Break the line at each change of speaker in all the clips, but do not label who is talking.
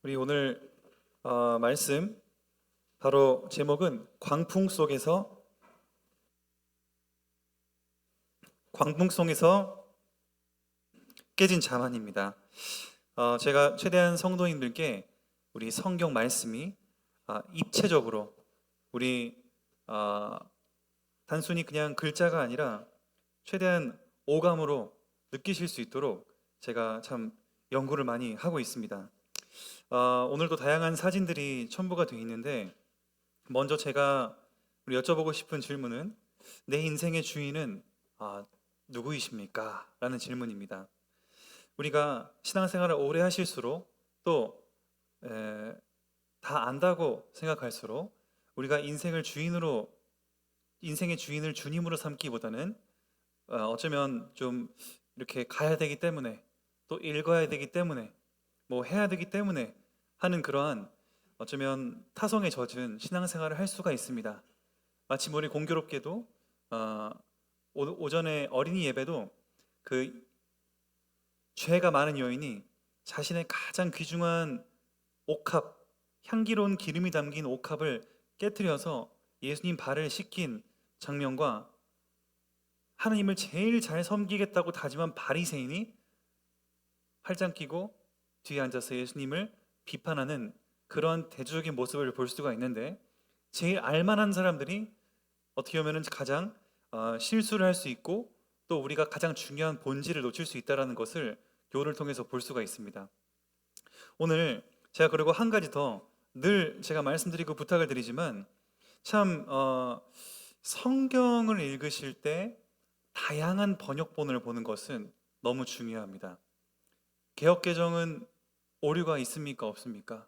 우리 오늘 말씀 바로 제목은 광풍 속에서 깨진 자만입니다. 제가 최대한 성도님들께 우리 성경 말씀이 입체적으로 우리 단순히 그냥 글자가 아니라 최대한 오감으로 느끼실 수 있도록 제가 참 연구를 많이 하고 있습니다. 오늘도 다양한 사진들이 첨부가 되어 있는데 먼저 제가 우리 여쭤보고 싶은 질문은 내 인생의 주인은 누구이십니까? 라는 질문입니다. 우리가 신앙생활을 오래 하실수록 또 다 안다고 생각할수록 우리가 인생의 주인을 주님으로 삼기보다는 어쩌면 좀 이렇게 가야 되기 때문에 또 읽어야 되기 때문에 뭐 해야 되기 때문에 하는 그러한 어쩌면 타성에 젖은 신앙생활을 할 수가 있습니다. 마침 우리 공교롭게도 오전에 어린이 예배도 그 죄가 많은 여인이 자신의 가장 귀중한 옥합, 향기로운 기름이 담긴 옥합을 깨뜨려서 예수님 발을 씻긴 장면과 하나님을 제일 잘 섬기겠다고 다짐한 바리새인이 팔짱 끼고 뒤에 앉아서 예수님을 비판하는 그런 대조적인 모습을 볼 수가 있는데, 제일 알만한 사람들이 어떻게 보면 가장 실수를 할 수 있고 또 우리가 가장 중요한 본질을 놓칠 수 있다는 것을 교훈을 통해서 볼 수가 있습니다. 오늘 제가 그리고 한 가지 더 늘 제가 말씀드리고 부탁을 드리지만 참 성경을 읽으실 때 다양한 번역본을 보는 것은 너무 중요합니다. 개역개정은 오류가 있습니까? 없습니까?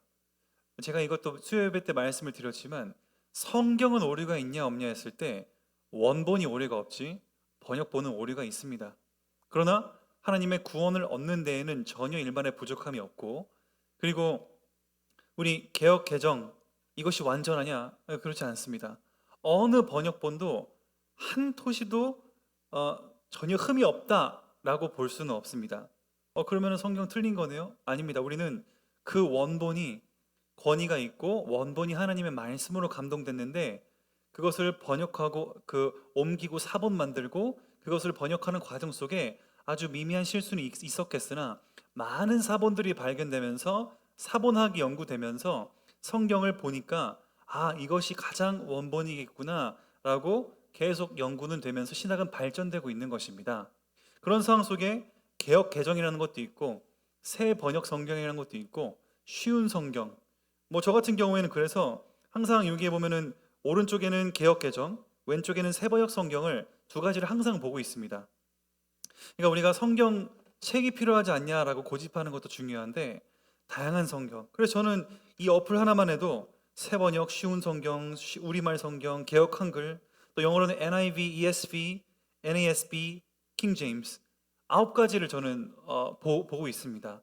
제가 이것도 수요예배 때 말씀을 드렸지만 성경은 오류가 있냐 없냐 했을 때 원본이 오류가 없지 번역본은 오류가 있습니다. 그러나 하나님의 구원을 얻는 데에는 전혀 일반의 부족함이 없고, 그리고 우리 개역개정 이것이 완전하냐? 그렇지 않습니다. 어느 번역본도 한 토시도 전혀 흠이 없다라고 볼 수는 없습니다. 그러면 성경 틀린 거네요? 아닙니다. 우리는 그 원본이 권위가 있고 원본이 하나님의 말씀으로 감동됐는데 그것을 번역하고 옮기고 사본 만들고 그것을 번역하는 과정 속에 아주 미미한 실수는 있었겠으나 많은 사본들이 발견되면서 사본학이 연구되면서 성경을 보니까 이것이 가장 원본이겠구나 라고 계속 연구는 되면서 신학은 발전되고 있는 것입니다. 그런 상황 속에 개역 개정이라는 것도 있고 새 번역 성경이라는 것도 있고 쉬운 성경, 뭐 저 같은 경우에는 그래서 항상 여기에 보면은 오른쪽에는 개역 개정, 왼쪽에는 새 번역 성경을 두 가지를 항상 보고 있습니다. 그러니까 우리가 성경 책이 필요하지 않냐라고 고집하는 것도 중요한데 다양한 성경. 그래서 저는 이 어플 하나만 해도 새 번역, 쉬운 성경, 우리말 성경, 개역 한글, 또 영어로는 NIV, ESV, NASB, 킹 제임스 9가지를 저는 보고 있습니다.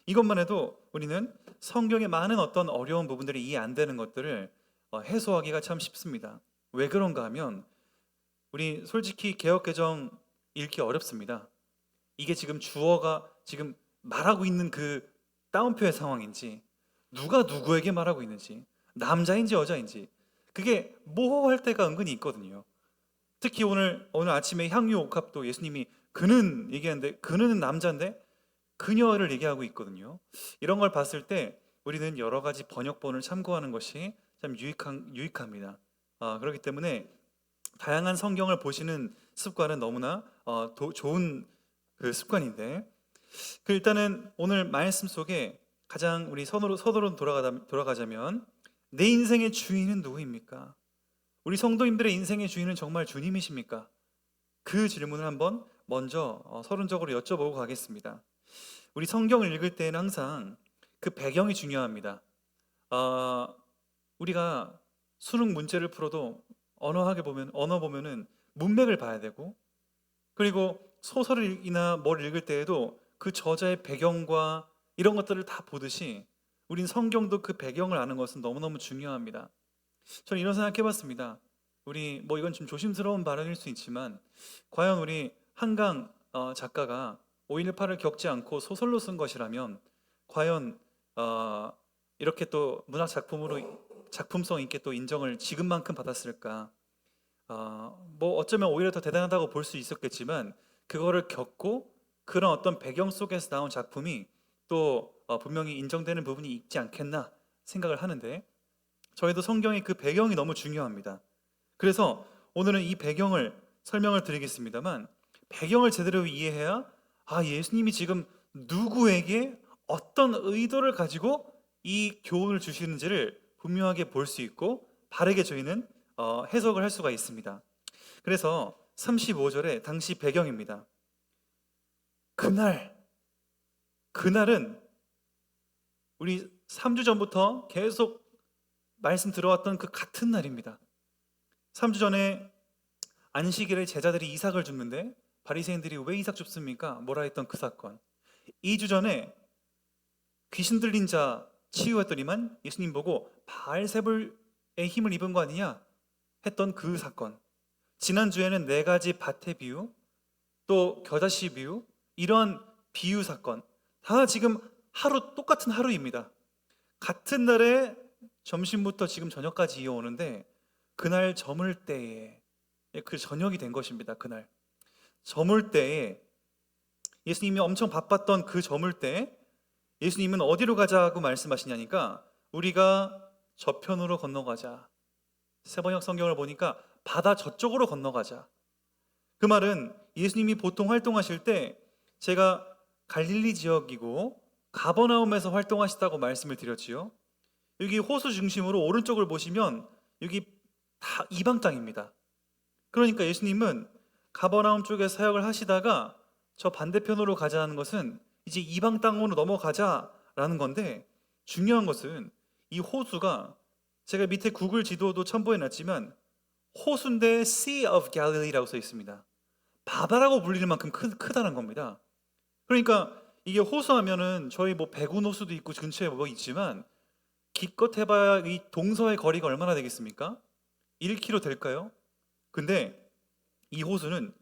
이것만 해도 우리는 성경의 많은 어떤 어려운 부분들이 이해 안 되는 것들을 해소하기가 참 쉽습니다. 왜 그런가 하면 우리 솔직히 개역개정 읽기 어렵습니다. 이게 지금 주어가 지금 말하고 있는 그 따옴표의 상황인지 누가 누구에게 말하고 있는지 남자인지 여자인지 그게 모호할 때가 은근히 있거든요. 특히 오늘 아침에 향유 옥합도 예수님이 그는 얘기하는데 그는 남자인데 그녀를 얘기하고 있거든요. 이런 걸 봤을 때 우리는 여러 가지 번역본을 참고하는 것이 참 유익합니다. 그렇기 때문에 다양한 성경을 보시는 습관은 너무나 좋은 그 습관인데, 일단은 오늘 말씀 속에 가장 우리 서두로 돌아가자면 내 인생의 주인은 누구입니까? 우리 성도님들의 인생의 주인은 정말 주님이십니까? 그 질문을 한번 먼저 서론적으로 여쭤보고 가겠습니다. 우리 성경을 읽을 때는 항상 그 배경이 중요합니다. 우리가 수능 문제를 풀어도 언어 보면은 문맥을 봐야 되고, 그리고 소설이나 뭘 읽을 때에도 그 저자의 배경과 이런 것들을 다 보듯이 우린 성경도 그 배경을 아는 것은 너무너무 중요합니다. 저는 이런 생각 해봤습니다. 우리 이건 좀 조심스러운 발언일 수 있지만 과연 우리 한강 작가가 5.18을 겪지 않고 소설로 쓴 것이라면 과연 이렇게 또 문학 작품으로 작품성 있게 또 인정을 지금만큼 받았을까? 뭐 어쩌면 오히려 더 대단하다고 볼 수 있었겠지만 그거를 겪고 그런 어떤 배경 속에서 나온 작품이 또 분명히 인정되는 부분이 있지 않겠나 생각을 하는데, 저희도 성경의 그 배경이 너무 중요합니다. 그래서 오늘은 이 배경을 설명을 드리겠습니다만, 배경을 제대로 이해해야 예수님이 지금 누구에게 어떤 의도를 가지고 이 교훈을 주시는지를 분명하게 볼 수 있고 바르게 저희는 해석을 할 수가 있습니다. 그래서 35절에 당시 배경입니다. 그날은 우리 3주 전부터 계속 말씀 들어왔던 그 같은 날입니다. 3주 전에 안식일에 제자들이 이삭을 줍는데 바리새인들이 왜 이삭 줍습니까? 뭐라 했던 그 사건. 2주 전에 귀신 들린 자 치유했더니만 예수님 보고 바알세불의 힘을 입은 거 아니냐 했던 그 사건. 지난주에는 4가지 밭의 비유, 또 겨자씨 비유, 이런 비유 사건, 다 지금 똑같은 하루입니다. 같은 날에 점심부터 지금 저녁까지 이어오는데, 그날 저물 때에, 그 저녁이 된 것입니다. 그날 저물 때에, 예수님이 엄청 바빴던 그 저물 때에 예수님은 어디로 가자고 말씀하시냐니까, 우리가 저편으로 건너가자. 세번역 성경을 보니까 바다 저쪽으로 건너가자. 그 말은 예수님이 보통 활동하실 때, 제가 갈릴리 지역이고 가버나움에서 활동하시다고 말씀을 드렸지요. 여기 호수 중심으로 오른쪽을 보시면 여기 다 이방 땅입니다. 그러니까 예수님은 가버나움 쪽에 사역을 하시다가 저 반대편으로 가자는 것은 이제 이방 땅으로 넘어가자라는 건데, 중요한 것은 이 호수가, 제가 밑에 구글 지도도 첨부해 놨지만 호수인데 Sea of Galilee라고 써 있습니다. 바다라고 불리는 만큼 크다는 겁니다. 그러니까 이게 호수하면은 저희 뭐 백운 호수도 있고 근처에 뭐 있지만 기껏 해봐야 이 동서의 거리가 얼마나 되겠습니까? 1km 될까요? 근데 이 호수는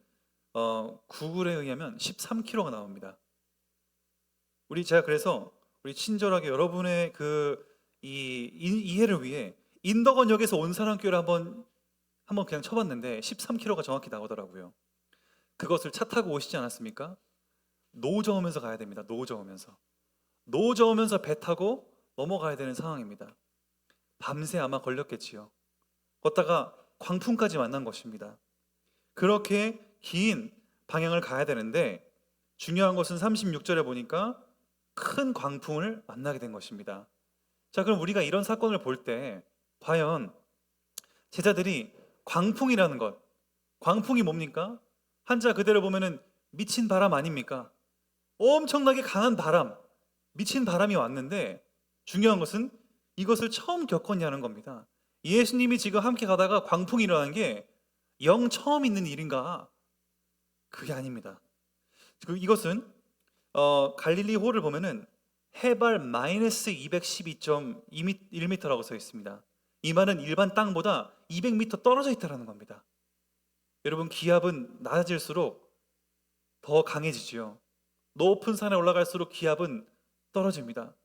구글에 의하면 13km가 나옵니다. 제가 그래서 우리 친절하게 여러분의 이해를 위해 인덕원역에서 온 사람교를 한번 그냥 쳐봤는데 13km가 정확히 나오더라고요. 그것을 차 타고 오시지 않았습니까? 노 저으면서 가야 됩니다. 노 저으면서 배 타고 넘어가야 되는 상황입니다. 밤새 아마 걸렸겠지요. 걷다가 광풍까지 만난 것입니다. 그렇게 긴 방향을 가야 되는데, 중요한 것은 36절에 보니까 큰 광풍을 만나게 된 것입니다. 자, 그럼 우리가 이런 사건을 볼 때 과연 제자들이 광풍이라는 것, 광풍이 뭡니까? 한자 그대로 보면은 미친 바람 아닙니까? 엄청나게 강한 바람, 미친 바람이 왔는데, 중요한 것은 이것을 처음 겪었냐는 겁니다. 예수님이 지금 함께 가다가 광풍이 일어나는 게 영 처음 있는 일인가? 그게 아닙니다. 이것은 갈릴리 호를 보면은 해발 마이너스 212.1m라고 써 있습니다. 이 말은 일반 땅보다 200m 떨어져 있다는 겁니다. 여러분, 기압은 낮아질수록 더 강해지지요. 높은 산에 올라갈수록 기압은 떨어집니다.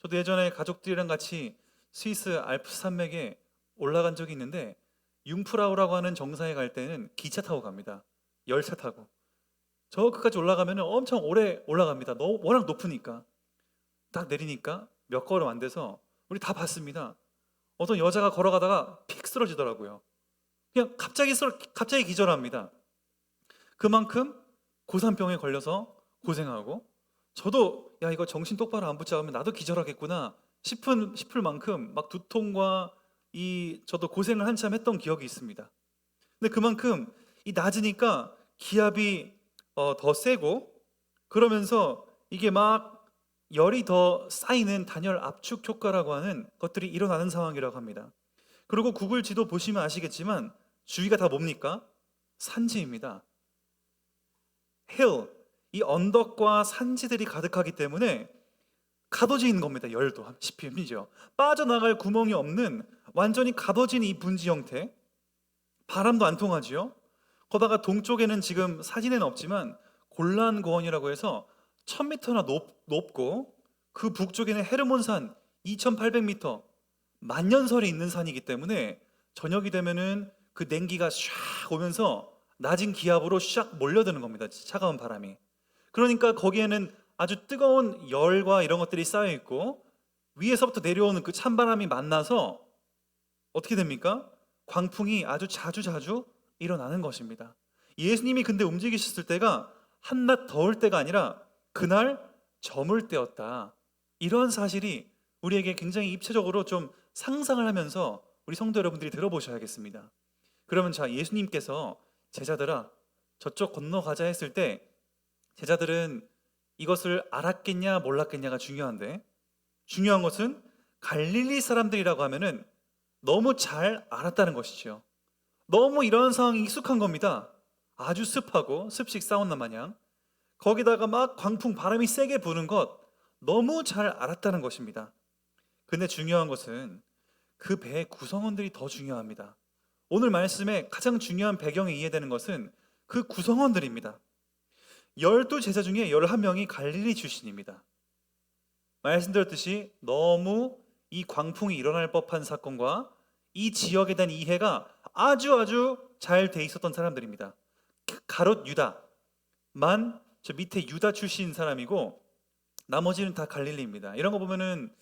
저도 예전에 가족들이랑 같이 스위스 알프 산맥에 올라간 적이 있는데, 융프라우라고 하는 정상에 갈 때는 기차 타고 갑니다. 열차 타고. 저 끝까지 올라가면 엄청 오래 올라갑니다. 워낙 높으니까. 딱 내리니까 몇 걸음 안 돼서 우리 다 봤습니다. 어떤 여자가 걸어가다가 픽 쓰러지더라고요. 그냥 갑자기 기절합니다. 그만큼 고산병에 걸려서 고생하고, 저도 이거 정신 똑바로 안 붙잡으면 나도 기절하겠구나 싶을 만큼 막 두통과 저도 고생을 한참 했던 기억이 있습니다. 근데 그만큼 낮으니까 기압이 더 세고, 그러면서 이게 막 열이 더 쌓이는 단열 압축 효과라고 하는 것들이 일어나는 상황이라고 합니다. 그리고 구글 지도 보시면 아시겠지만 주위가 다 뭡니까? 산지입니다. hill, 이 언덕과 산지들이 가득하기 때문에 가둬진 겁니다. 열도 심지어 빠져나갈 구멍이 없는 완전히 가둬진 이 분지 형태. 바람도 안 통하지요. 거다가 동쪽에는 지금 사진에는 없지만 골란 고원이라고 해서 1000m나 높고, 그 북쪽에는 헤르몬산 2800m 만년설이 있는 산이기 때문에 저녁이 되면은 그 냉기가 샥 오면서 낮은 기압으로 샥 몰려드는 겁니다. 차가운 바람이. 그러니까 거기에는 아주 뜨거운 열과 이런 것들이 쌓여 있고 위에서부터 내려오는 그 찬바람이 만나서 어떻게 됩니까? 광풍이 아주 자주 일어나는 것입니다. 예수님이 근데 움직이셨을 때가 한낮 더울 때가 아니라 그날 저물 때였다. 이러한 사실이 우리에게 굉장히 입체적으로 좀 상상을 하면서 우리 성도 여러분들이 들어보셔야겠습니다. 그러면 자, 예수님께서 제자들아 저쪽 건너가자 했을 때 제자들은 이것을 알았겠냐 몰랐겠냐가 중요한데, 중요한 것은 갈릴리 사람들이라고 하면은 너무 잘 알았다는 것이죠. 너무 이런 상황이 익숙한 겁니다. 아주 습하고 습식 사우나 마냥 거기다가 막 광풍 바람이 세게 부는 것 너무 잘 알았다는 것입니다. 근데 중요한 것은 그 배의 구성원들이 더 중요합니다. 오늘 말씀의 가장 중요한 배경에 이해되는 것은 그 구성원들입니다. 12제자 중에 11명이 갈릴리 출신입니다. 말씀드렸듯이 너무 이 광풍이 일어날 법한 사건과 이 지역에 대한 이해가 아주 잘 돼 있었던 사람들입니다. 가롯 유다만 저 밑에 유다 출신 사람이고 나머지는 다 갈릴리입니다. 이런 거 보면은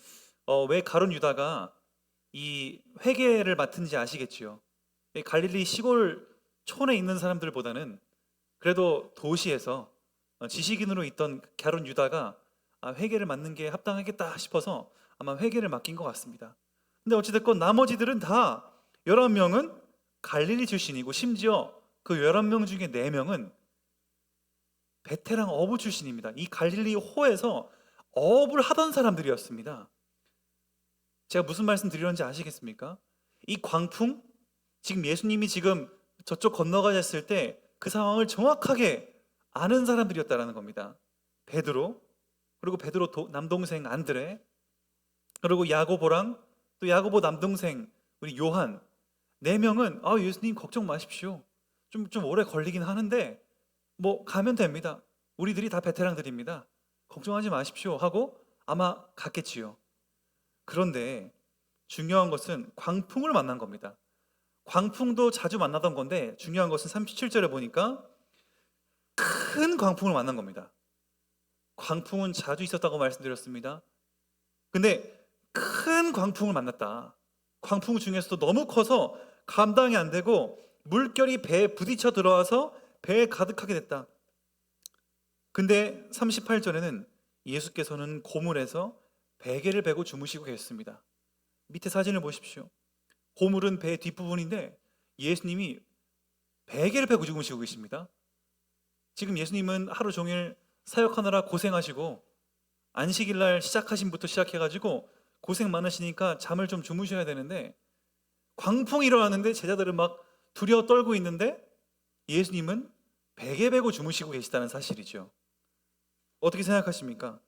왜 가롯 유다가 이 회계를 맡은지 아시겠지요? 갈릴리 시골 촌에 있는 사람들보다는 그래도 도시에서 지식인으로 있던 가롯 유다가 회계를 맡는 게 합당하겠다 싶어서 아마 회계를 맡긴 것 같습니다. 근데 어찌됐건 나머지들은 다 11명은 갈릴리 출신이고 심지어 그 11명 중에 4명은 베테랑 어부 출신입니다. 이 갈릴리 호에서 어업을 하던 사람들이었습니다. 제가 무슨 말씀 드리는지 아시겠습니까? 이 광풍, 지금 예수님이 지금 저쪽 건너가셨을 때 그 상황을 정확하게 아는 사람들이었다는 겁니다. 베드로, 그리고 베드로 남동생 안드레, 그리고 야고보랑 또 야고보 남동생 우리 요한, 4명은 예수님 걱정 마십시오. 좀 오래 걸리긴 하는데 뭐 가면 됩니다. 우리들이 다 베테랑들입니다. 걱정하지 마십시오 하고 아마 갔겠지요. 그런데 중요한 것은 광풍을 만난 겁니다. 광풍도 자주 만나던 건데 중요한 것은 37절에 보니까 큰 광풍을 만난 겁니다. 광풍은 자주 있었다고 말씀드렸습니다. 근데 큰 광풍을 만났다. 광풍 중에서도 너무 커서 감당이 안 되고 물결이 배에 부딪혀 들어와서 배에 가득하게 됐다. 근데 38절에는 예수께서는 고물에서 베개를 베고 주무시고 계셨습니다. 밑에 사진을 보십시오. 고물은 배 뒷부분인데 예수님이 베개를 베고 주무시고 계십니다. 지금 예수님은 하루 종일 사역하느라 고생하시고 안식일날 시작하신부터 시작해가지고 고생 많으시니까 잠을 좀 주무셔야 되는데 광풍이 일어나는데 제자들은 막 두려워 떨고 있는데 예수님은 베개 베고 주무시고 계시다는 사실이죠. 어떻게 생각하십니까?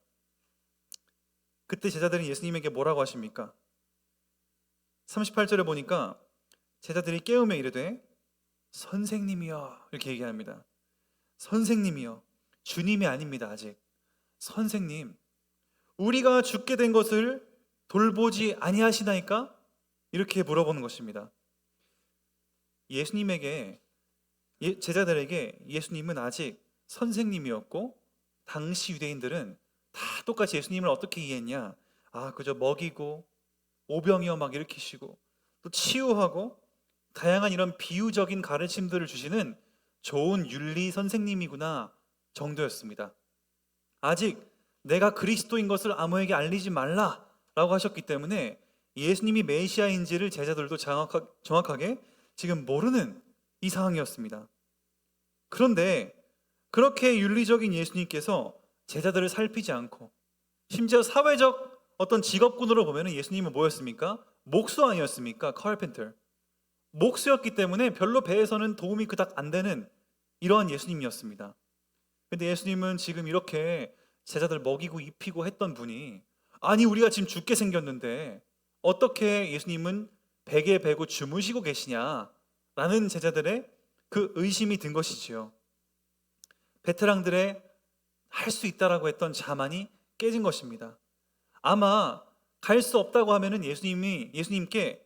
그때 제자들은 예수님에게 뭐라고 하십니까? 38절에 보니까 제자들이 깨우며 이르되 선생님이여 이렇게 얘기합니다. 선생님이여, 주님이 아닙니다. 아직 선생님, 우리가 죽게 된 것을 돌보지 아니하시나이까? 이렇게 물어보는 것입니다. 예수님에게, 제자들에게 예수님은 아직 선생님이었고 당시 유대인들은 다 똑같이 예수님을 어떻게 이해했냐? 그저 먹이고 오병이어 막 일으키시고 또 치유하고 다양한 이런 비유적인 가르침들을 주시는 좋은 윤리 선생님이구나 정도였습니다. 아직 내가 그리스도인 것을 아무에게 알리지 말라라고 하셨기 때문에 예수님이 메시아인지를 제자들도 정확하게 지금 모르는 이 상황이었습니다. 그런데 그렇게 윤리적인 예수님께서 제자들을 살피지 않고 심지어 사회적 어떤 직업군으로 보면 예수님은 뭐였습니까? 목수 아니었습니까? 카펜터. 목수였기 때문에 별로 배에서는 도움이 그닥 안 되는 이러한 예수님이었습니다. 근데 예수님은 지금 이렇게 제자들 먹이고 입히고 했던 분이 우리가 지금 죽게 생겼는데 어떻게 예수님은 베개 베고 주무시고 계시냐라는 제자들의 그 의심이 든 것이지요. 베테랑들의 할 수 있다라고 했던 자만이 깨진 것입니다. 아마 갈 수 없다고 하면은 예수님께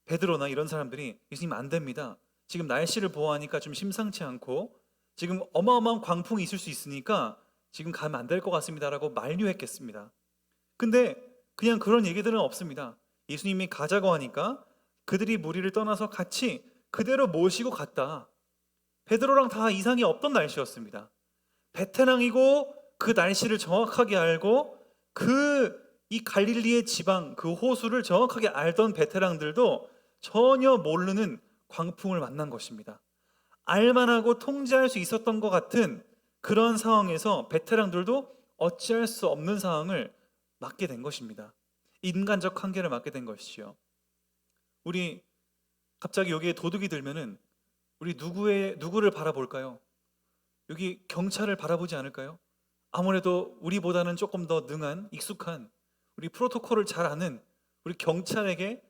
베드로나 이런 사람들이 예수님 안 됩니다. 지금 날씨를 보아하니까 좀 심상치 않고 지금 어마어마한 광풍이 있을 수 있으니까 지금 가면 안 될 것 같습니다라고 만류했겠습니다. 근데 그냥 그런 얘기들은 없습니다. 예수님이 가자고 하니까 그들이 무리를 떠나서 같이 그대로 모시고 갔다. 베드로랑 다 이상이 없던 날씨였습니다. 베테랑이고 그 날씨를 정확하게 알고 이 갈릴리의 지방 그 호수를 정확하게 알던 베테랑들도 전혀 모르는 광풍을 만난 것입니다. 알만하고 통제할 수 있었던 것 같은 그런 상황에서 베테랑들도 어찌할 수 없는 상황을 맞게 된 것입니다. 인간적 한계를 맞게 된 것이죠. 우리 갑자기 여기에 도둑이 들면은 우리 누구를 바라볼까요? 여기 경찰을 바라보지 않을까요? 아무래도 우리보다는 조금 더 능한, 익숙한, 우리 프로토콜을 잘 아는 우리 경찰에게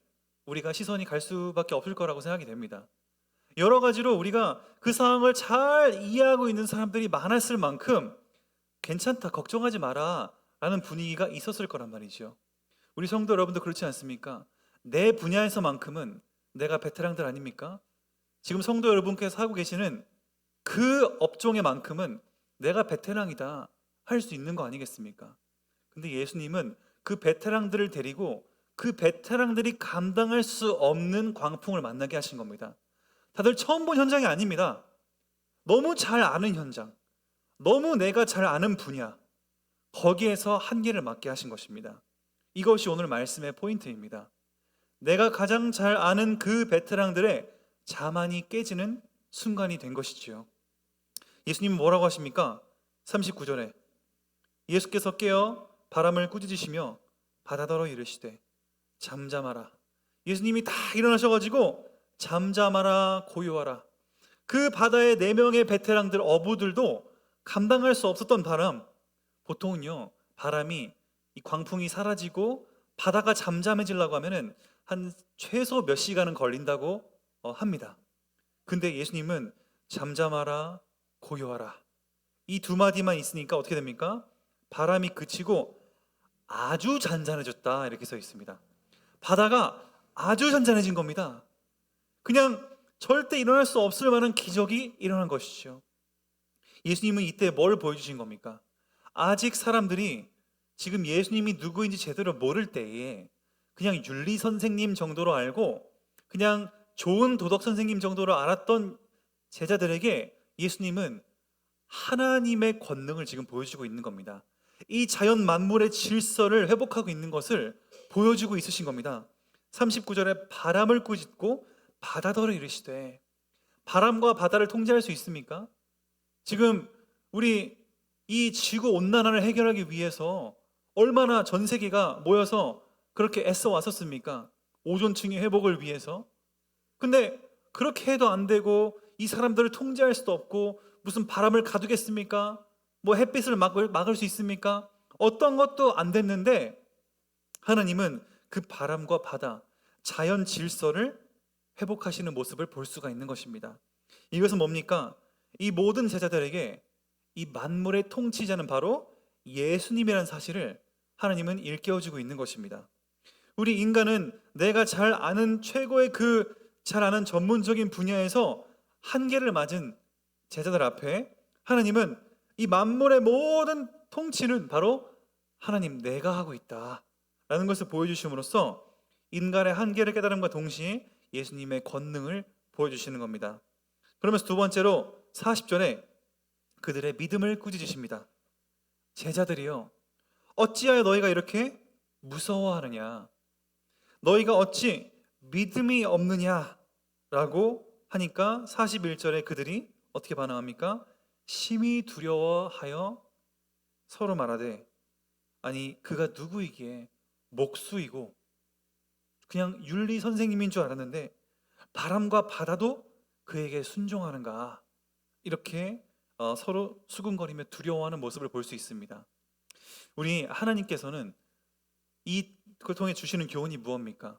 우리가 시선이 갈 수밖에 없을 거라고 생각이 됩니다. 여러 가지로 우리가 그 상황을 잘 이해하고 있는 사람들이 많았을 만큼 괜찮다, 걱정하지 마라 라는 분위기가 있었을 거란 말이죠. 우리 성도 여러분도 그렇지 않습니까? 내 분야에서만큼은 내가 베테랑들 아닙니까? 지금 성도 여러분께서 하고 계시는 그 업종에만큼은 내가 베테랑이다 할 수 있는 거 아니겠습니까? 근데 예수님은 그 베테랑들을 데리고 그 베테랑들이 감당할 수 없는 광풍을 만나게 하신 겁니다. 다들 처음 본 현장이 아닙니다. 너무 잘 아는 현장, 너무 내가 잘 아는 분야, 거기에서 한계를 맞게 하신 것입니다. 이것이 오늘 말씀의 포인트입니다. 내가 가장 잘 아는 그 베테랑들의 자만이 깨지는 순간이 된 것이지요. 예수님은 뭐라고 하십니까? 39절에 예수께서 깨어 바람을 꾸짖으시며 바다더러 이르시되 잠잠하라. 예수님이 다 일어나셔가지고 잠잠하라, 고요하라. 그 바다의 4명의 베테랑들, 어부들도 감당할 수 없었던 바람. 보통은요, 바람이 이 광풍이 사라지고 바다가 잠잠해지려고 하면은 한 최소 몇 시간은 걸린다고 합니다. 근데 예수님은 잠잠하라, 고요하라. 이 두 마디만 있으니까 어떻게 됩니까? 바람이 그치고 아주 잔잔해졌다 이렇게 써 있습니다. 바다가 아주 잔잔해진 겁니다. 그냥 절대 일어날 수 없을 만한 기적이 일어난 것이죠. 예수님은 이때 뭘 보여주신 겁니까? 아직 사람들이 지금 예수님이 누구인지 제대로 모를 때에 그냥 윤리 선생님 정도로 알고 그냥 좋은 도덕 선생님 정도로 알았던 제자들에게 예수님은 하나님의 권능을 지금 보여주고 있는 겁니다. 이 자연 만물의 질서를 회복하고 있는 것을 보여주고 있으신 겁니다. 39절에 바람을 꾸짖고 바다더러 이르시되, 바람과 바다를 통제할 수 있습니까? 지금 우리 이 지구 온난화를 해결하기 위해서 얼마나 전 세계가 모여서 그렇게 애써 왔었습니까? 오존층의 회복을 위해서. 근데 그렇게 해도 안 되고 이 사람들을 통제할 수도 없고 무슨 바람을 가두겠습니까? 뭐 햇빛을 막을 수 있습니까? 어떤 것도 안 됐는데 하나님은 그 바람과 바다, 자연 질서를 회복하시는 모습을 볼 수가 있는 것입니다. 이것은 뭡니까? 이 모든 제자들에게 이 만물의 통치자는 바로 예수님이라는 사실을 하나님은 일깨워주고 있는 것입니다. 우리 인간은 내가 잘 아는 최고의 잘 아는 전문적인 분야에서 한계를 맞은 제자들 앞에 하나님은 이 만물의 모든 통치는 바로 하나님 내가 하고 있다 라는 것을 보여주심으로써 인간의 한계를 깨달음과 동시에 예수님의 권능을 보여주시는 겁니다. 그러면서 두 번째로 40절에 그들의 믿음을 꾸짖으십니다. 제자들이요, 어찌하여 너희가 이렇게 무서워하느냐? 너희가 어찌 믿음이 없느냐? 라고 하니까 41절에 그들이 어떻게 반응합니까? 심히 두려워하여 서로 말하되, 아니 그가 누구이기에 목수이고 그냥 윤리 선생님인 줄 알았는데 바람과 바다도 그에게 순종하는가? 이렇게 서로 수군거리며 두려워하는 모습을 볼 수 있습니다. 우리 하나님께서는 그걸 통해 주시는 교훈이 무엇입니까?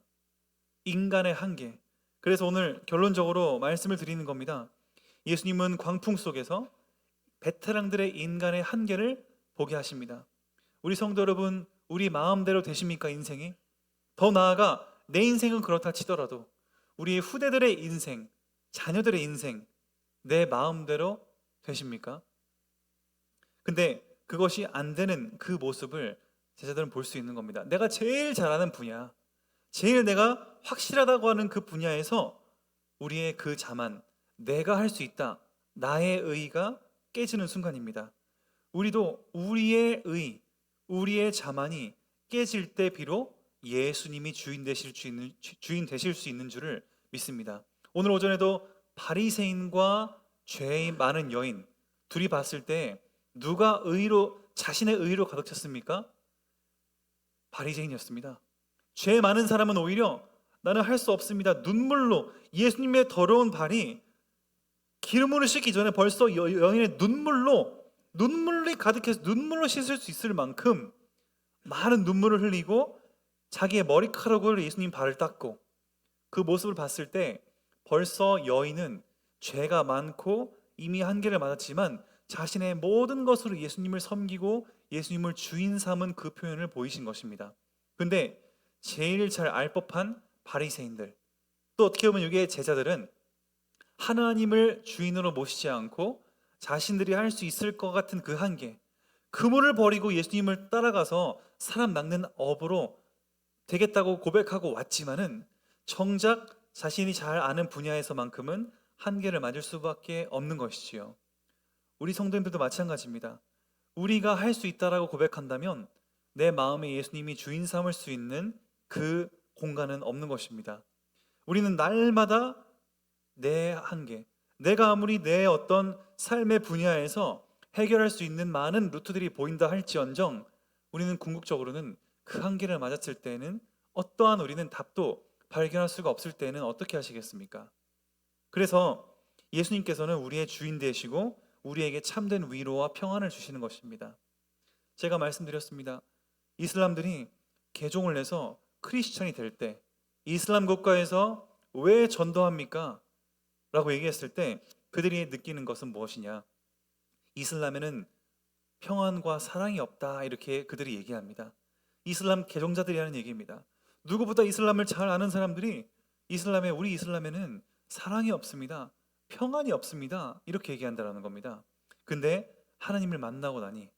인간의 한계. 그래서 오늘 결론적으로 말씀을 드리는 겁니다. 예수님은 광풍 속에서 베테랑들의 인간의 한계를 보게 하십니다. 우리 성도 여러분, 우리 마음대로 되십니까, 인생이? 더 나아가 내 인생은 그렇다 치더라도 우리 후대들의 인생, 자녀들의 인생, 내 마음대로 되십니까? 근데 그것이 안 되는 그 모습을 제자들은 볼 수 있는 겁니다. 내가 제일 잘하는 분야, 제일 내가 확실하다고 하는 그 분야에서 우리의 그 자만, 내가 할 수 있다, 나의 의가 깨지는 순간입니다. 우리도 우리의 의, 우리의 자만이 깨질 때 비록 예수님이 주인 되실 수 있는 줄을 믿습니다. 오늘 오전에도 바리새인과 죄 많은 여인 둘이 봤을 때 누가 자신의 의로 가득 찼습니까? 바리새인이었습니다. 죄 많은 사람은 오히려 나는 할 수 없습니다. 눈물로 예수님의 더러운 발이 기름으로 씻기 전에 벌써 여인의 눈물이 가득해서 눈물로 씻을 수 있을 만큼 많은 눈물을 흘리고 자기의 머리카락으로 예수님 발을 닦고 그 모습을 봤을 때 벌써 여인은 죄가 많고 이미 한계를 맞았지만 자신의 모든 것으로 예수님을 섬기고 예수님을 주인 삼은 그 표현을 보이신 것입니다. 근데 제일 잘 알 법한 바리새인들, 또 어떻게 보면 이게 제자들은 하나님을 주인으로 모시지 않고 자신들이 할 수 있을 것 같은 그 한계, 그물을 버리고 예수님을 따라가서 사람 낚는 업으로 되겠다고 고백하고 왔지만은 정작 자신이 잘 아는 분야에서만큼은 한계를 맞을 수밖에 없는 것이지요. 우리 성도님들도 마찬가지입니다. 우리가 할 수 있다라고 고백한다면 내 마음에 예수님이 주인 삼을 수 있는 그 공간은 없는 것입니다. 우리는 날마다 내 한계, 내가 아무리 내 어떤 삶의 분야에서 해결할 수 있는 많은 루트들이 보인다 할지언정 우리는 궁극적으로는 그 한계를 맞았을 때에는 어떠한 우리는 답도 발견할 수가 없을 때에는 어떻게 하시겠습니까? 그래서 예수님께서는 우리의 주인 되시고 우리에게 참된 위로와 평안을 주시는 것입니다. 제가 말씀드렸습니다. 이슬람들이 개종을 해서 크리스천이 될 때 이슬람 국가에서 왜 전도합니까? 라고 얘기했을 때 그들이 느끼는 것은 무엇이냐? 이슬람에는 평안과 사랑이 없다, 이렇게 그들이 얘기합니다. 이슬람 개종자들이 하는 얘기입니다. 누구보다 이슬람을 잘 아는 사람들이 우리 이슬람에는 사랑이 없습니다, 평안이 없습니다, 이렇게 얘기한다는 겁니다. 근데 하나님을 만나고 나니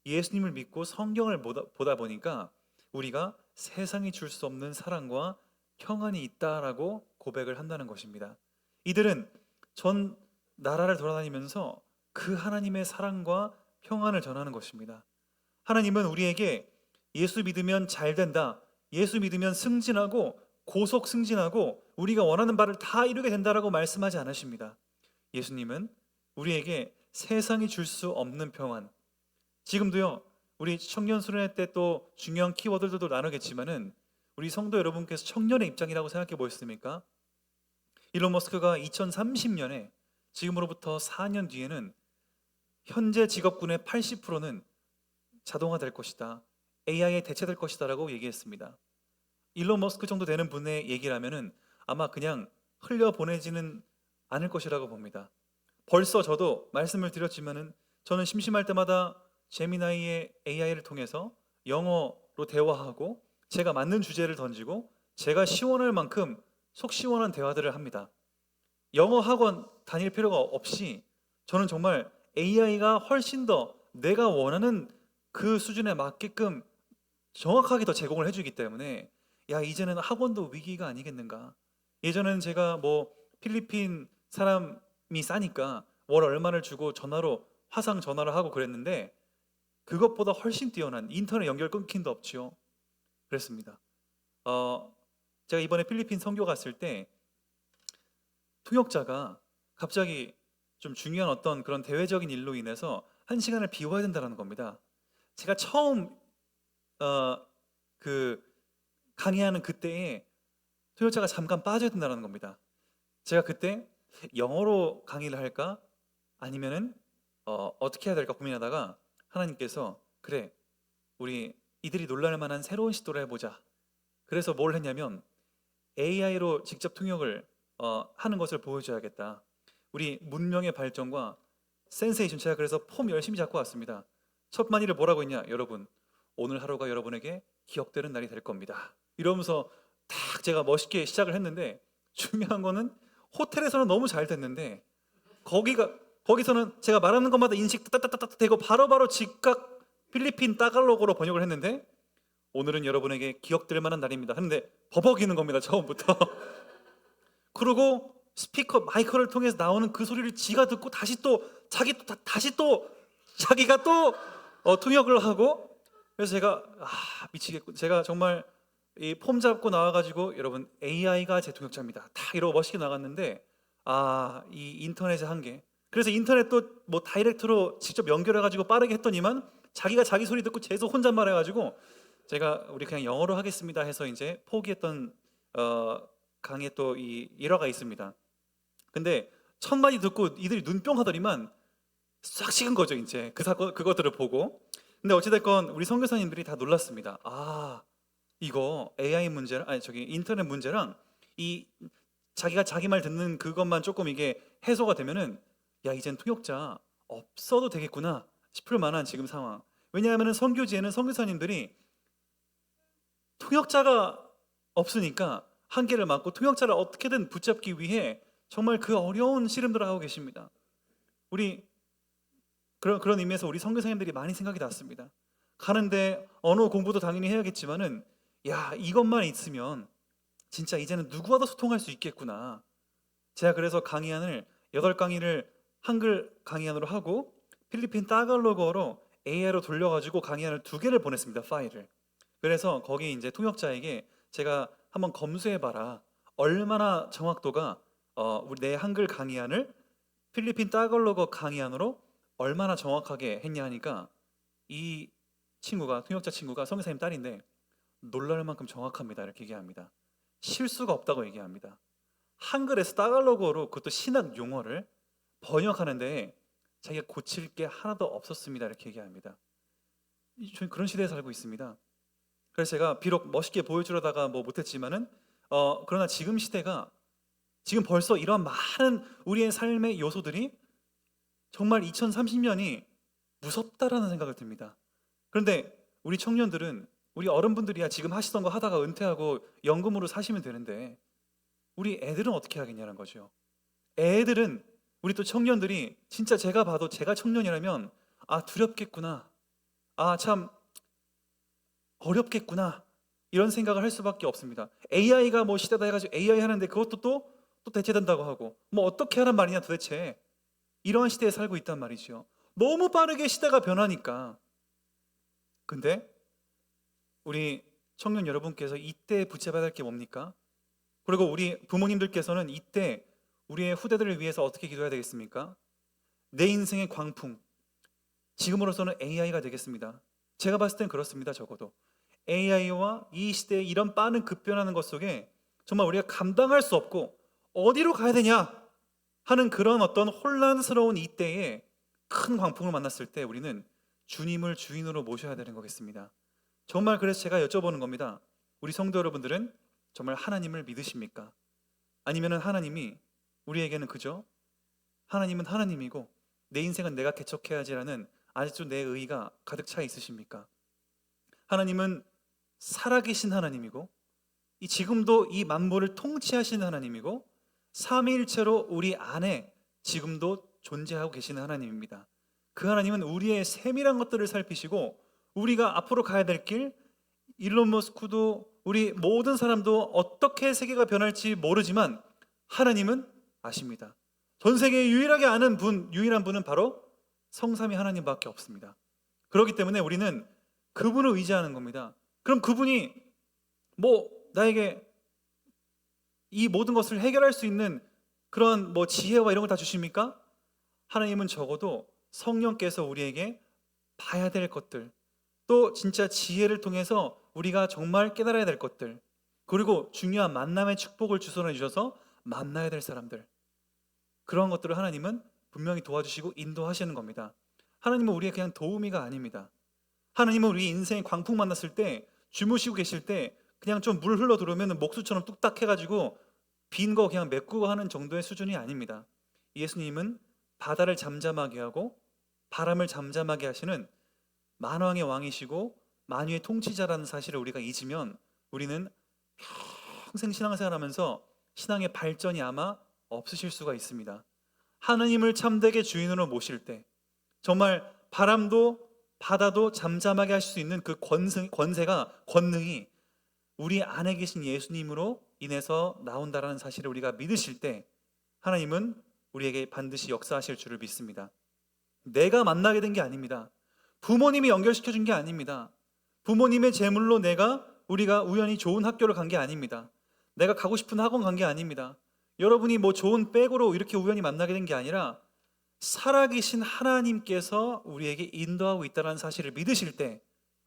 예수님을 믿고 성경을 보다 보니까 우리가 세상이 줄 수 없는 사랑과 평안이 있다라고 고백을 한다는 것입니다. 이들은 전 나라를 돌아다니면서 그 하나님의 사랑과 평안을 전하는 것입니다. 하나님은 우리에게 예수 믿으면 잘 된다, 예수 믿으면 승진하고 고속 승진하고 우리가 원하는 바를 다 이루게 된다라고 말씀하지 않으십니다. 예수님은 우리에게 세상이 줄 수 없는 평안, 지금도요 우리 청년 수련회 때 또 중요한 키워드들도 나누겠지만은 우리 성도 여러분께서 청년의 입장이라고 생각해 보셨습니까? 일론 머스크가 2030년에 지금으로부터 4년 뒤에는 현재 직업군의 80%는 자동화될 것이다, AI에 대체될 것이다 라고 얘기했습니다. 일론 머스크 정도 되는 분의 얘기라면은 아마 그냥 흘려보내지는 않을 것이라고 봅니다. 벌써 저도 말씀을 드렸지만은 저는 심심할 때마다 제미나이의 AI를 통해서 영어로 대화하고 제가 맞는 주제를 던지고 제가 시원할 만큼 속 시원한 대화들을 합니다. 영어 학원 다닐 필요가 없이 저는 정말 AI가 훨씬 더 내가 원하는 그 수준에 맞게끔 정확하게 더 제공을 해주기 때문에 이제는 학원도 위기가 아니겠는가. 예전에는 제가 필리핀 사람이 싸니까 월 얼마를 주고 화상 전화를 하고 그랬는데 그것보다 훨씬 뛰어난 인터넷 연결 끊김도 없지요. 그랬습니다. 제가 이번에 필리핀 선교 갔을 때 통역자가 갑자기 좀 중요한 어떤 그런 대외적인 일로 인해서 1시간을 비워야 된다는 겁니다. 제가 처음 그 강의하는 그때에 통역자가 잠깐 빠져야 된다는 겁니다. 제가 그때 영어로 강의를 할까 아니면은 어떻게 해야 될까 고민하다가 하나님께서 그래, 우리 이들이 놀랄 만한 새로운 시도를 해보자. 그래서 뭘 했냐면 AI로 직접 통역을 하는 것을 보여줘야겠다. 우리 문명의 발전과 센세이션, 제가 그래서 폼 열심히 잡고 왔습니다. 첫 마디를 뭐라고 했냐 여러분, 오늘 하루가 여러분에게 기억되는 날이 될 겁니다. 이러면서 딱 제가 멋있게 시작을 했는데, 중요한 거는 호텔에서는 너무 잘 됐는데 거기서는 제가 말하는 것마다 인식 따따따따 되고 바로바로 즉각 필리핀 따갈로그로 번역을 했는데, 오늘은 여러분에게 기억될 만한 날입니다 했는데 버벅이는 겁니다, 처음부터. 그리고 스피커 마이크를 통해서 나오는 그 소리를 지가 듣고 다시 또 자기가 또 통역을 하고. 그래서 제가 미치겠고, 제가 정말 이 폼 잡고 나와가지고 여러분 AI가 제 통역자입니다 다 이러고 멋있게 나갔는데, 이 인터넷의 한계. 그래서 인터넷도 뭐 다이렉트로 직접 연결해가지고 빠르게 했더니만 자기가 자기 소리 듣고 계속 혼잣말 해가지고, 제가 우리 그냥 영어로 하겠습니다 해서 이제 포기했던 강의 또 이 일화가 있습니다. 근데 첫 마디 듣고 이들이 눈병하더니만 싹 식은 거죠, 이제 그것들을 보고. 근데 어찌됐건 우리 선교사님들이 다 놀랐습니다. 이거 AI 문제랑 인터넷 문제랑 이 자기가 자기 말 듣는 그것만 조금 이게 해소가 되면은, 야, 이젠 통역자 없어도 되겠구나 싶을 만한 지금 상황. 왜냐하면 선교지에는 선교사님들이 통역자가 없으니까 한계를 맞고 통역자를 어떻게든 붙잡기 위해 정말 그 어려운 씨름들을 하고 계십니다. 우리 그런 의미에서 우리 선교사님들이 많이 생각이 났습니다. 가는데 언어 공부도 당연히 해야겠지만은, 야, 이것만 있으면 진짜 이제는 누구와도 소통할 수 있겠구나. 제가 그래서 강의안을 8강의를 한글 강의안으로 하고 필리핀 따갈로그어로 AI로 돌려가지고 강의안을 2개를 보냈습니다, 파일을. 그래서 거기 이제 통역자에게 제가 한번 검수해봐라, 얼마나 정확도가 우리 내 한글 강의안을 필리핀 따갈로그 강의안으로 얼마나 정확하게 했냐 하니까, 이 통역자 친구가 선교사님 딸인데 놀랄 만큼 정확합니다 이렇게 얘기합니다. 실수가 없다고 얘기합니다. 한글에서 따갈로그어로, 그것도 신학 용어를 번역하는데 자기가 고칠 게 하나도 없었습니다 이렇게 얘기합니다. 저희 그런 시대에 살고 있습니다. 그래서 제가 비록 멋있게 보여주려다가 못했지만은 그러나 지금 시대가, 지금 벌써 이런 많은 우리의 삶의 요소들이 정말 2030년이 무섭다라는 생각을 듭니다. 그런데 우리 청년들은, 우리 어른분들이야 지금 하시던 거 하다가 은퇴하고 연금으로 사시면 되는데, 우리 애들은 어떻게 하겠냐는 거죠. 애들은, 우리 또 청년들이 진짜 제가 봐도 제가 청년이라면 두렵겠구나, 참 어렵겠구나, 이런 생각을 할 수밖에 없습니다. AI가 시대다 해가지고 AI 하는데 그것도 또 대체된다고 하고, 어떻게 하란 말이냐 도대체. 이러한 시대에 살고 있단 말이죠. 너무 빠르게 시대가 변하니까. 근데 우리 청년 여러분께서 이때 붙잡아야 할 게 뭡니까? 그리고 우리 부모님들께서는 이때 우리의 후대들을 위해서 어떻게 기도해야 되겠습니까? 내 인생의 광풍, 지금으로서는 AI가 되겠습니다. 제가 봤을 땐 그렇습니다. 적어도 AI와 이 시대의 이런 빠른 급변하는 것 속에 정말 우리가 감당할 수 없고 어디로 가야 되냐 하는 그런 어떤 혼란스러운 이때에 큰 광풍을 만났을 때 우리는 주님을 주인으로 모셔야 되는 거겠습니다. 정말 그래서 제가 여쭤보는 겁니다. 우리 성도 여러분들은 정말 하나님을 믿으십니까? 아니면 하나님이 우리에게는 그저 하나님은 하나님이고 내 인생은 내가 개척해야지라는 아직도 내 의의가 가득 차 있으십니까? 하나님은 살아계신 하나님이고 지금도 이 만물을 통치하시는 하나님이고 삼위일체로 우리 안에 지금도 존재하고 계시는 하나님입니다. 그 하나님은 우리의 세밀한 것들을 살피시고 우리가 앞으로 가야 될 길, 일론 머스크도 우리 모든 사람도 어떻게 세계가 변할지 모르지만 하나님은 아십니다. 전 세계에 유일하게 아는 유일한 분은 바로 성삼위 하나님밖에 없습니다. 그렇기 때문에 우리는 그분을 의지하는 겁니다. 그럼 그분이 나에게 이 모든 것을 해결할 수 있는 그런 지혜와 이런 걸 다 주십니까? 하나님은 적어도 성령께서 우리에게 봐야 될 것들, 또 진짜 지혜를 통해서 우리가 정말 깨달아야 될 것들, 그리고 중요한 만남의 축복을 주선해 주셔서 만나야 될 사람들, 그런 것들을 하나님은 분명히 도와주시고 인도하시는 겁니다. 하나님은 우리의 그냥 도우미가 아닙니다. 하나님은 우리 인생의 광풍 만났을 때, 주무시고 계실 때 그냥 좀 물 흘러 들어오면 목수처럼 뚝딱 해가지고 빈 거 그냥 메꾸고 하는 정도의 수준이 아닙니다. 예수님은 바다를 잠잠하게 하고 바람을 잠잠하게 하시는 만왕의 왕이시고 만유의 통치자라는 사실을 우리가 잊으면 우리는 평생 신앙생활하면서 신앙의 발전이 아마 없으실 수가 있습니다. 하나님을 참되게 주인으로 모실 때 정말 바람도 바다도 잠잠하게 하실 수 있는 그 권능이 우리 안에 계신 예수님으로 인해서 나온다라는 사실을 우리가 믿으실 때 하나님은 우리에게 반드시 역사하실 줄을 믿습니다. 내가 만나게 된 게 아닙니다. 부모님이 연결시켜 준 게 아닙니다. 부모님의 재물로 우리가 우연히 좋은 학교를 간 게 아닙니다. 내가 가고 싶은 학원 간 게 아닙니다. 여러분이 뭐 좋은 백으로 이렇게 우연히 만나게 된 게 아니라 살아계신 하나님께서 우리에게 인도하고 있다는 사실을 믿으실 때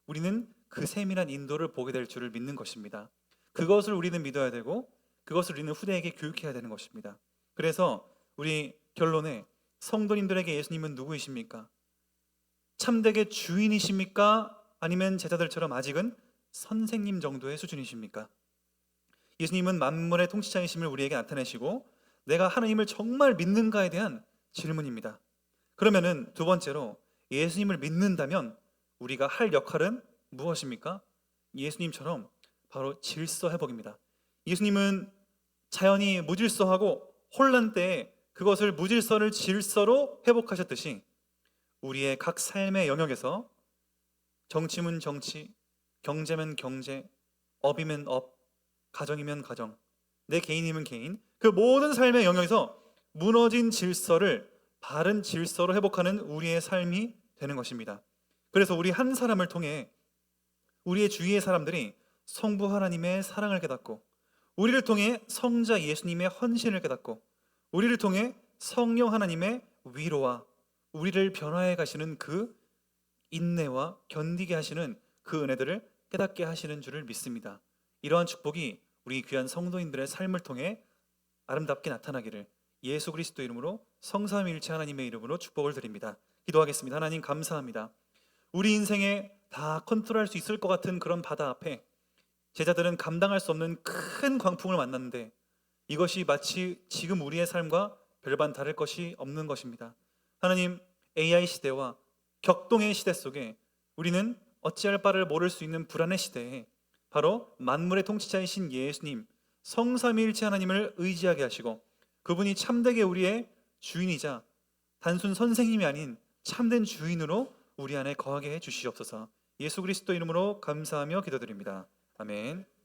우리는 그 세밀한 인도를 보게 될 줄을 믿는 것입니다. 그것을 우리는 믿어야 되고 그것을 우리는 후대에게 교육해야 되는 것입니다. 그래서 우리 결론에 성도님들에게 예수님은 누구이십니까? 참되게 주인이십니까? 아니면 제자들처럼 아직은 선생님 정도의 수준이십니까? 예수님은 만물의 통치자이심을 우리에게 나타내시고 내가 하나님을 정말 믿는가에 대한 질문입니다. 그러면은 두 번째로 예수님을 믿는다면 우리가 할 역할은 무엇입니까? 예수님처럼 바로 질서 회복입니다. 예수님은 자연이 무질서하고 혼란 때에 그것을 무질서를 질서로 회복하셨듯이 우리의 각 삶의 영역에서 정치면 정치, 경제면 경제, 업이면 업, 가정이면 가정, 내 개인이면 개인, 그 모든 삶의 영역에서 무너진 질서를 바른 질서로 회복하는 우리의 삶이 되는 것입니다. 그래서 우리 한 사람을 통해 우리의 주위의 사람들이 성부 하나님의 사랑을 깨닫고 우리를 통해 성자 예수님의 헌신을 깨닫고 우리를 통해 성령 하나님의 위로와 우리를 변화해 가시는 그 인내와 견디게 하시는 그 은혜들을 깨닫게 하시는 줄을 믿습니다. 이러한 축복이 우리 귀한 성도인들의 삶을 통해 아름답게 나타나기를 예수 그리스도 이름으로 성삼위일체 하나님의 이름으로 축복을 드립니다. 기도하겠습니다. 하나님 감사합니다. 우리 인생에 다 컨트롤할 수 있을 것 같은 그런 바다 앞에 제자들은 감당할 수 없는 큰 광풍을 만났는데 이것이 마치 지금 우리의 삶과 별반 다를 것이 없는 것입니다. 하나님, AI 시대와 격동의 시대 속에 우리는 어찌할 바를 모를 수 있는 불안의 시대에 바로 만물의 통치자이신 예수님, 성삼위일체 하나님을 의지하게 하시고 그분이 참되게 우리의 주인이자 단순 선생님이 아닌 참된 주인으로 우리 안에 거하게 해 주시옵소서. 예수 그리스도 이름으로 감사하며 기도드립니다. 아멘.